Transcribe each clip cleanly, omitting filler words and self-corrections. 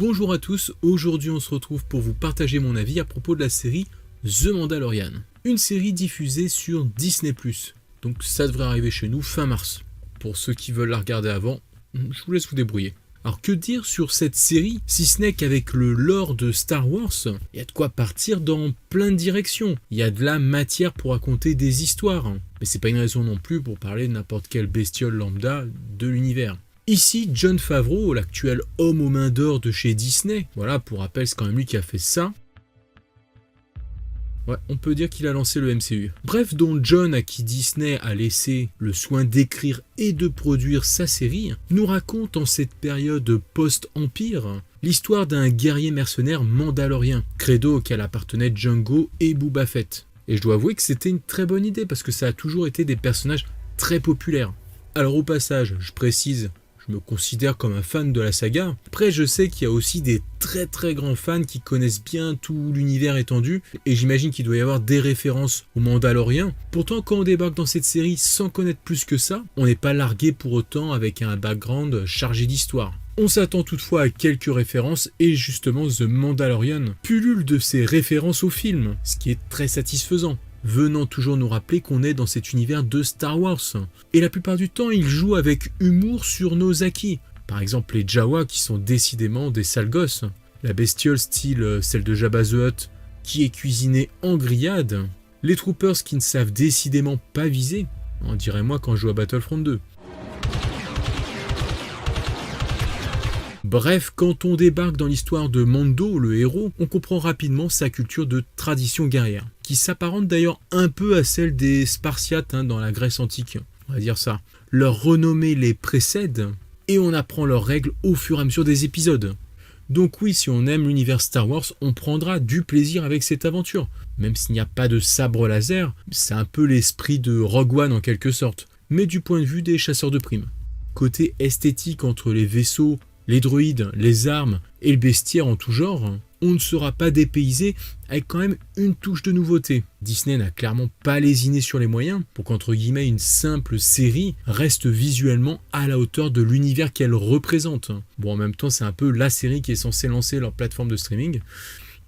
Bonjour à tous, aujourd'hui on se retrouve pour vous partager mon avis à propos de la série The Mandalorian. Une série diffusée sur Disney+. Donc ça devrait arriver chez nous fin mars. Pour ceux qui veulent la regarder avant, je vous laisse vous débrouiller. Alors que dire sur cette série, si ce n'est qu'avec le lore de Star Wars, il y a de quoi partir dans plein de directions. Il y a de la matière pour raconter des histoires. Mais c'est pas une raison non plus pour parler de n'importe quelle bestiole lambda de l'univers. Ici, Jon Favreau, l'actuel homme aux mains d'or de chez Disney, voilà, pour rappel, c'est quand même lui qui a fait ça. Ouais, on peut dire qu'il a lancé le MCU. Bref, dont Jon, à qui Disney a laissé le soin d'écrire et de produire sa série, nous raconte en cette période post-Empire l'histoire d'un guerrier mercenaire mandalorien, credo auquel appartenaient Jango et Boba Fett. Et je dois avouer que c'était une très bonne idée parce que ça a toujours été des personnages très populaires. Alors au passage, je précise, je me considère comme un fan de la saga. Après, je sais qu'il y a aussi des très grands fans qui connaissent bien tout l'univers étendu, et j'imagine qu'il doit y avoir des références aux Mandaloriens. Pourtant, quand on débarque dans cette série sans connaître plus que ça, on n'est pas largué pour autant avec un background chargé d'histoire. On s'attend toutefois à quelques références, et justement The Mandalorian pullule de ces références au film, ce qui est très satisfaisant, venant toujours nous rappeler qu'on est dans cet univers de Star Wars. Et la plupart du temps, il joue avec humour sur nos acquis. Par exemple, les Jawa qui sont décidément des sales gosses. La bestiole style celle de Jabba the Hutt qui est cuisinée en grillade. Les troopers qui ne savent décidément pas viser. On dirait moi quand je joue à Battlefront 2. Bref, quand on débarque dans l'histoire de Mando, le héros, on comprend rapidement sa culture de tradition guerrière, qui s'apparente d'ailleurs un peu à celle des Spartiates dans la Grèce antique, on va dire ça. Leur renommée les précède, et on apprend leurs règles au fur et à mesure des épisodes. Donc oui, si on aime l'univers Star Wars, on prendra du plaisir avec cette aventure. Même s'il n'y a pas de sabre laser, c'est un peu l'esprit de Rogue One en quelque sorte, mais du point de vue des chasseurs de primes. Côté esthétique entre les vaisseaux, les droïdes, les armes et le bestiaire en tout genre, on ne sera pas dépaysé avec quand même une touche de nouveauté. Disney n'a clairement pas lésiné sur les moyens pour qu'entre guillemets une simple série reste visuellement à la hauteur de l'univers qu'elle représente. Bon, en même temps, c'est un peu la série qui est censée lancer leur plateforme de streaming,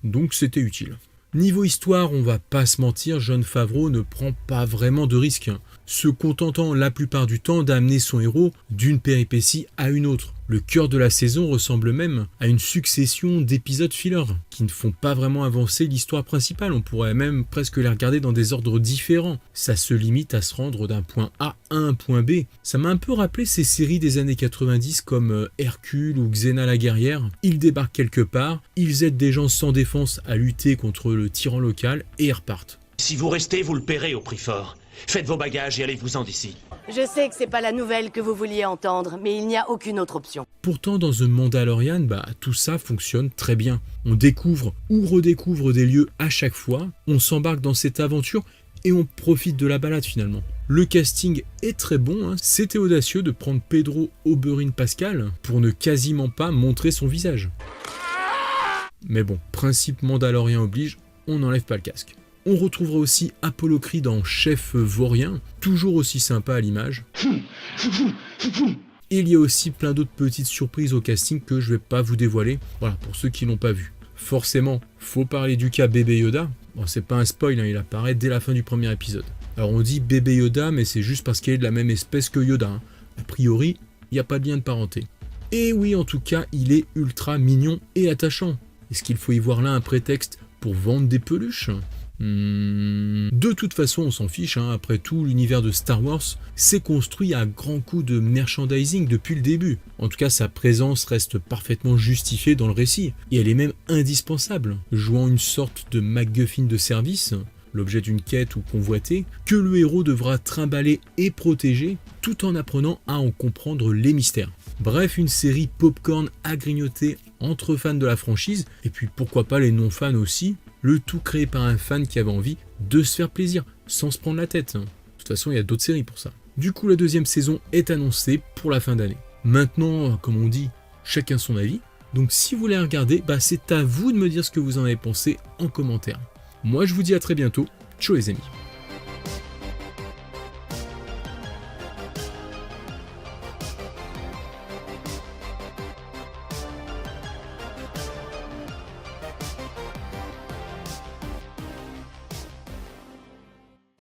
donc c'était utile. Niveau histoire, on va pas se mentir, Jon Favreau ne prend pas vraiment de risques, se contentant la plupart du temps d'amener son héros d'une péripétie à une autre. Le cœur de la saison ressemble même à une succession d'épisodes filler qui ne font pas vraiment avancer l'histoire principale, on pourrait même presque les regarder dans des ordres différents. Ça se limite à se rendre d'un point A à un point B. Ça m'a un peu rappelé ces séries des années 90 comme Hercule ou Xena la guerrière. Ils débarquent quelque part, ils aident des gens sans défense à lutter contre le tyran local et ils repartent. Si vous restez, vous le paierez au prix fort. Faites vos bagages et allez-vous-en d'ici. Je sais que c'est pas la nouvelle que vous vouliez entendre, mais il n'y a aucune autre option. Pourtant, dans The Mandalorian, tout ça fonctionne très bien. On découvre ou redécouvre des lieux à chaque fois, on s'embarque dans cette aventure et on profite de la balade finalement. Le casting est très bon, c'était audacieux de prendre Pedro Oberyn Pascal pour ne quasiment pas montrer son visage. Mais bon, principe Mandalorian oblige, on n'enlève pas le casque. On retrouvera aussi Apollo Creed en chef vaurien, toujours aussi sympa à l'image. Et il y a aussi plein d'autres petites surprises au casting que je vais pas vous dévoiler, voilà, pour ceux qui l'ont pas vu. Forcément, faut parler du cas Bébé Yoda. Bon, c'est pas un spoil, il apparaît dès la fin du premier épisode. Alors on dit Bébé Yoda, mais c'est juste parce qu'il est de la même espèce que Yoda. A priori, il n'y a pas de lien de parenté. Et oui, en tout cas, il est ultra mignon et attachant. Est-ce qu'il faut y voir là un prétexte pour vendre des peluches ? De toute façon, on s'en fiche, après tout, l'univers de Star Wars s'est construit à grands coups de merchandising depuis le début. En tout cas, sa présence reste parfaitement justifiée dans le récit, et elle est même indispensable, jouant une sorte de MacGuffin de service, l'objet d'une quête ou convoité, que le héros devra trimballer et protéger, tout en apprenant à en comprendre les mystères. Bref, une série popcorn à grignoter entre fans de la franchise, et puis pourquoi pas les non-fans aussi, le tout créé par un fan qui avait envie de se faire plaisir, sans se prendre la tête. De toute façon, il y a d'autres séries pour ça. Du coup, la deuxième saison est annoncée pour la fin d'année. Maintenant, comme on dit, chacun son avis. Donc si vous voulez regarder, c'est à vous de me dire ce que vous en avez pensé en commentaire. Moi, je vous dis à très bientôt. Ciao les amis.